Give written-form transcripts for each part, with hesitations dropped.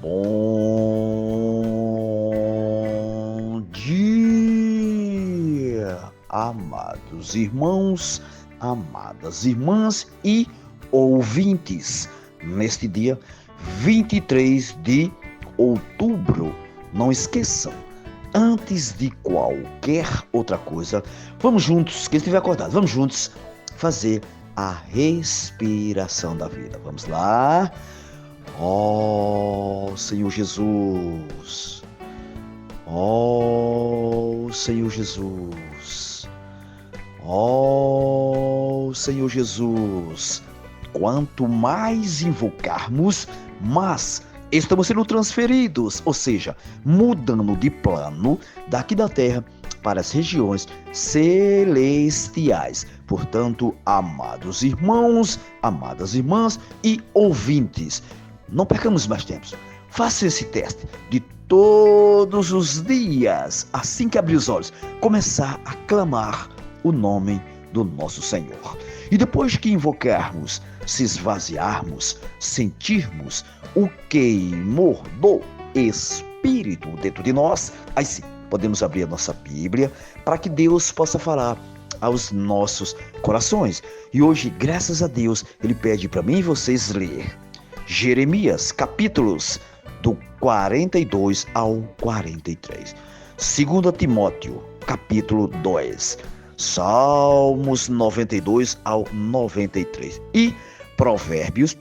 Bom dia, amados irmãos, amadas irmãs e ouvintes. Neste dia 23 de outubro, não esqueçam, antes de qualquer outra coisa, vamos juntos, quem estiver acordado, vamos juntos fazer a respiração da vida. Vamos lá. Ó Senhor Jesus, ó Senhor Jesus, ó Senhor Jesus, quanto mais invocarmos, mais estamos sendo transferidos, ou seja, mudando de plano daqui da terra para as regiões celestiais. Portanto, amados irmãos, amadas irmãs e ouvintes, não percamos mais tempo. Faça esse teste de todos os dias, assim que abrir os olhos, começar a clamar o nome do nosso Senhor. E depois que invocarmos, se esvaziarmos, sentirmos o queimor do Espírito dentro de nós, aí sim, podemos abrir a nossa Bíblia para que Deus possa falar aos nossos corações. E hoje, graças a Deus, Ele pede para mim e vocês ler Jeremias, capítulos do 42 ao 43. 2 Timóteo, capítulo 2. Salmos 92 ao 93. E Provérbios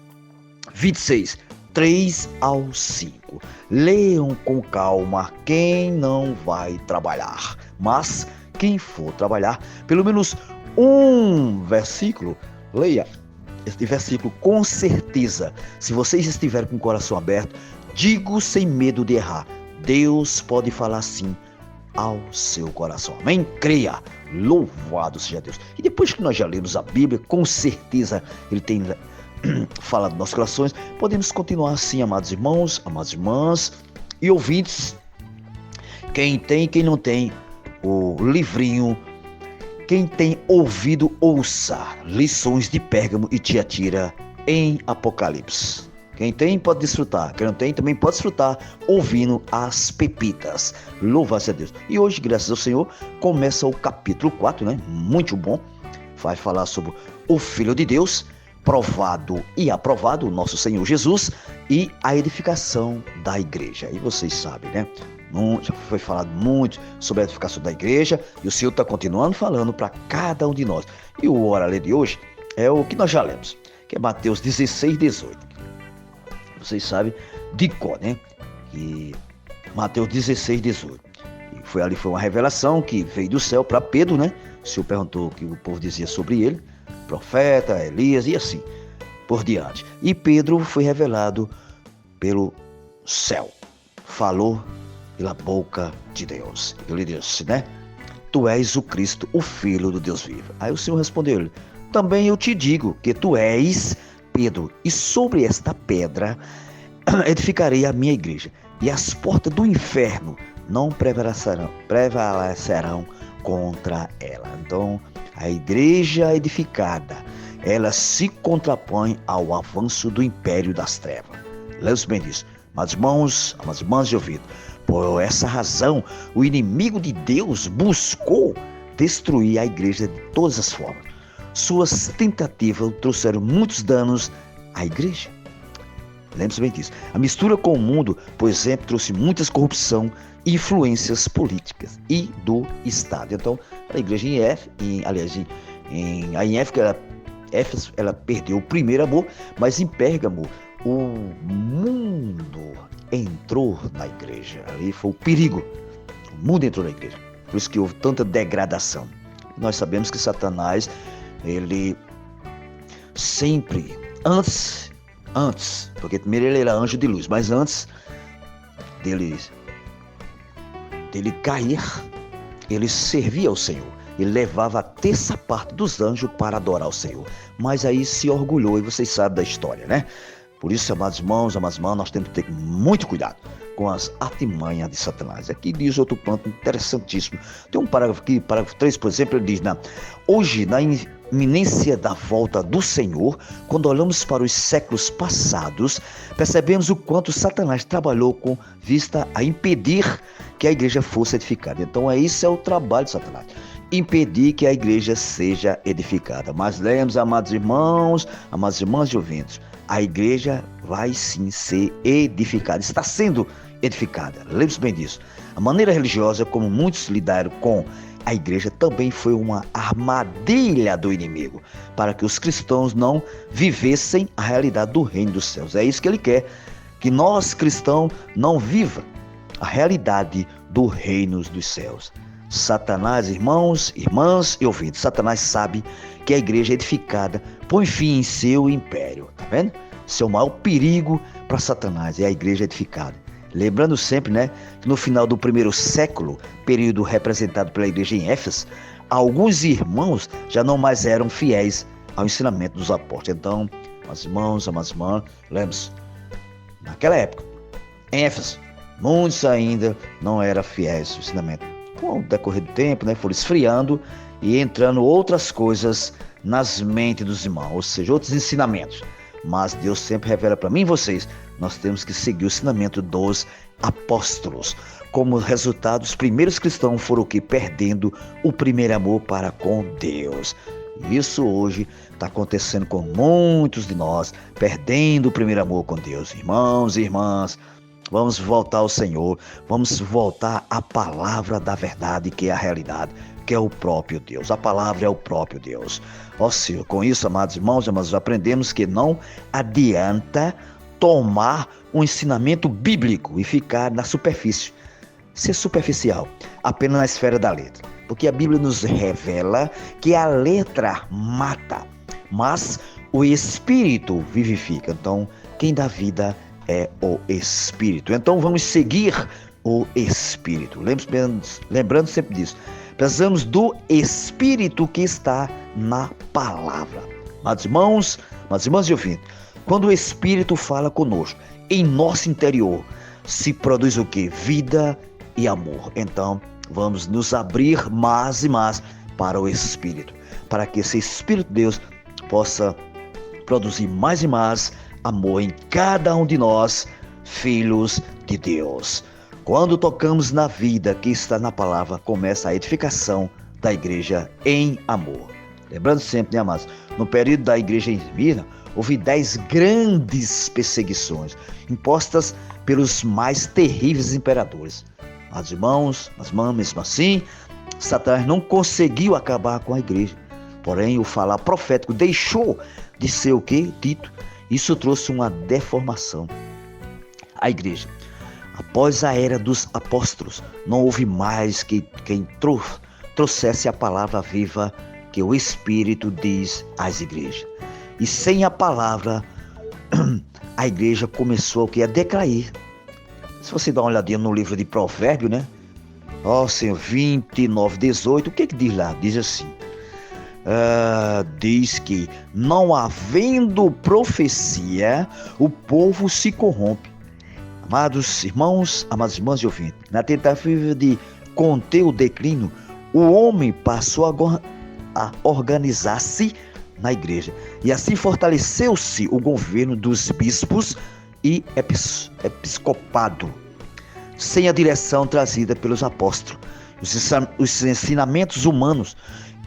26, 3 ao 5. Leiam com calma quem não vai trabalhar, mas quem for trabalhar, pelo menos um versículo, leia este versículo com certeza. Se vocês estiverem com o coração aberto, digo sem medo de errar, Deus pode falar sim ao seu coração. Amém? Creia. Louvado seja Deus. E depois que nós já lemos a Bíblia, com certeza Ele tem falado nos nossos corações, podemos continuar assim, amados irmãos, amadas irmãs e ouvintes. Quem tem, quem não tem o livrinho, quem tem ouvido, ouça lições de Pérgamo e Tiatira em Apocalipse. Quem tem pode desfrutar, quem não tem também pode desfrutar ouvindo as pepitas. Louvado a Deus. E hoje, graças ao Senhor, começa o capítulo 4, né? Muito bom. Vai falar sobre o Filho de Deus, provado e aprovado, o nosso Senhor Jesus, e a edificação da igreja. E vocês sabem, né? Já foi falado muito sobre a edificação da igreja e o Senhor está continuando falando para cada um de nós. E o oralê de hoje é o que nós já lemos, que é Mateus 16, 18. Vocês sabem de cor, né? E Mateus 16, 18. E foi uma revelação que veio do céu para Pedro, né? O Senhor perguntou o que o povo dizia sobre ele, profeta, Elias e assim por diante. E Pedro foi revelado pelo céu, falou pela boca de Deus. Ele disse, né? Tu és o Cristo, o Filho do Deus vivo. Aí o Senhor respondeu-lhe, também eu te digo que tu és Pedro, e sobre esta pedra edificarei a minha igreja, e as portas do inferno não prevalecerão contra ela. Então, a igreja edificada, ela se contrapõe ao avanço do império das trevas. Lembra-se bem disso. Mas irmãos, as irmãs de ouvido, por essa razão, o inimigo de Deus buscou destruir a igreja de todas as formas. Suas tentativas trouxeram muitos danos à igreja. Lembre-se bem disso. A mistura com o mundo, por exemplo, trouxe muitas corrupção e influências políticas e do Estado. Então, a igreja em Éfeso, ela perdeu o primeiro amor, mas em Pérgamo, o mundo entrou na igreja. Ali foi o perigo. O mundo entrou na igreja. Por isso que houve tanta degradação. Nós sabemos que Satanás, ele sempre, antes, porque primeiro ele era anjo de luz, mas antes dele cair, ele servia ao Senhor. Ele levava a terça parte dos anjos para adorar o Senhor. Mas aí se orgulhou, e vocês sabem da história, né? Por isso, amados irmãos, amadas irmãs, nós temos que ter muito cuidado com as artimanhas de Satanás. Aqui diz outro ponto interessantíssimo. Tem um parágrafo aqui, parágrafo 3, por exemplo, ele diz, hoje, iminência da volta do Senhor, quando olhamos para os séculos passados, percebemos o quanto Satanás trabalhou com vista a impedir que a igreja fosse edificada. Então, esse é o trabalho de Satanás, impedir que a igreja seja edificada. Mas lembre-se, amados irmãos e ouvintes, a igreja vai sim ser edificada, está sendo edificada. Lembre-se bem disso. A maneira religiosa como muitos lidaram com a igreja também foi uma armadilha do inimigo, para que os cristãos não vivessem a realidade do reino dos céus. É isso que ele quer, que nós cristãos não vivam a realidade do reino dos céus. Satanás, irmãos, irmãs e ouvintes, Satanás sabe que a igreja edificada põe fim em seu império, tá vendo? Seu maior perigo para Satanás é a igreja edificada. Lembrando sempre, que no final do primeiro século, período representado pela igreja em Éfeso, alguns irmãos já não mais eram fiéis ao ensinamento dos apóstolos. Então, amados irmãos, lembre-se, naquela época, em Éfeso, muitos ainda não eram fiéis ao ensinamento. Com o decorrer do tempo, foram esfriando e entrando outras coisas nas mentes dos irmãos, ou seja, outros ensinamentos. Mas Deus sempre revela para mim e vocês, nós temos que seguir o ensinamento dos apóstolos. Como resultado, os primeiros cristãos foram o que? Perdendo o primeiro amor para com Deus. Isso hoje está acontecendo com muitos de nós, perdendo o primeiro amor com Deus. Irmãos e irmãs, vamos voltar ao Senhor, vamos voltar à palavra da verdade, que é a realidade, que é o próprio Deus. A palavra é o próprio Deus. Ó Senhor, com isso, amados irmãos, aprendemos que não adianta tomar um ensinamento bíblico e ficar na superfície, ser superficial, apenas na esfera da letra. Porque a Bíblia nos revela que a letra mata, mas o Espírito vivifica. Então, quem dá vida é o Espírito. Então, vamos seguir o Espírito. Lembrando sempre disso. Precisamos do Espírito que está na palavra. Mas irmãos e ouvintes, quando o Espírito fala conosco, em nosso interior, se produz o quê? Vida e amor. Então, vamos nos abrir mais e mais para o Espírito, para que esse Espírito de Deus possa produzir mais e mais amor em cada um de nós, filhos de Deus. Quando tocamos na vida que está na palavra, começa a edificação da igreja em amor. Lembrando sempre, amados, no período da igreja em Esmirna, houve 10 grandes perseguições impostas pelos mais terríveis imperadores. Mas irmãos, mesmo assim, Satanás não conseguiu acabar com a igreja. Porém, o falar profético deixou de ser o que? Dito. Isso trouxe uma deformação à igreja. Após a era dos apóstolos, não houve mais quem trouxesse a palavra viva que o Espírito diz às igrejas. E sem a palavra, a igreja começou a decair. Se você dá uma olhadinha no livro de Provérbios, Senhor, 29, 18, o que diz lá? Diz assim, diz que não havendo profecia, o povo se corrompe. Amados irmãos e ouvintes, na tentativa de conter o declínio, o homem passou a organizar-se na igreja. E assim fortaleceu-se o governo dos bispos e episcopado, sem a direção trazida pelos apóstolos. Os ensinamentos humanos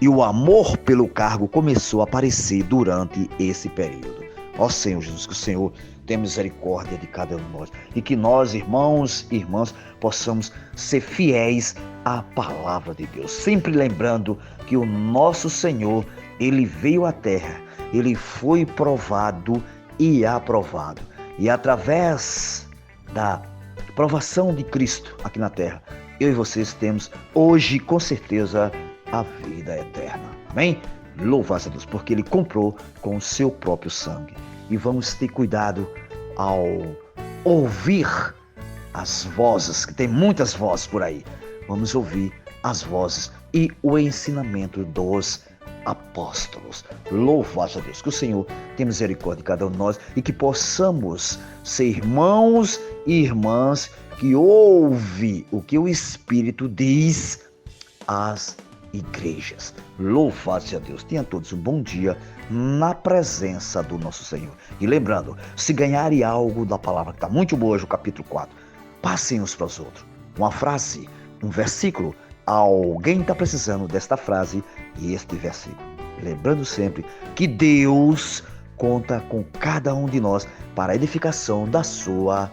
e o amor pelo cargo começou a aparecer durante esse período. Ó Senhor Jesus, que o Senhor tenha misericórdia de cada um de nós e que nós, irmãos e irmãs, possamos ser fiéis à palavra de Deus. Sempre lembrando que o nosso Senhor, Ele veio à terra, Ele foi provado e aprovado. E através da provação de Cristo aqui na terra, eu e vocês temos hoje, com certeza, a vida eterna. Amém? Louvado a Deus, porque Ele comprou com o seu próprio sangue. E vamos ter cuidado ao ouvir as vozes, que tem muitas vozes por aí. Vamos ouvir as vozes e o ensinamento dos apóstolos. Louvado a Deus, que o Senhor tenha misericórdia de cada um de nós e que possamos ser irmãos e irmãs que ouvem o que o Espírito diz às igrejas. Louvado seja Deus. Tenha todos um bom dia na presença do nosso Senhor. E lembrando, se ganharem algo da palavra que está muito boa hoje, o capítulo 4, passem uns para os outros. Uma frase, um versículo, alguém está precisando desta frase e este versículo. Lembrando sempre que Deus conta com cada um de nós para a edificação da sua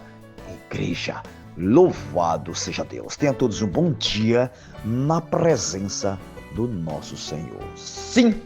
igreja. Louvado seja Deus. Tenha todos um bom dia na presença do nosso Senhor. Sim!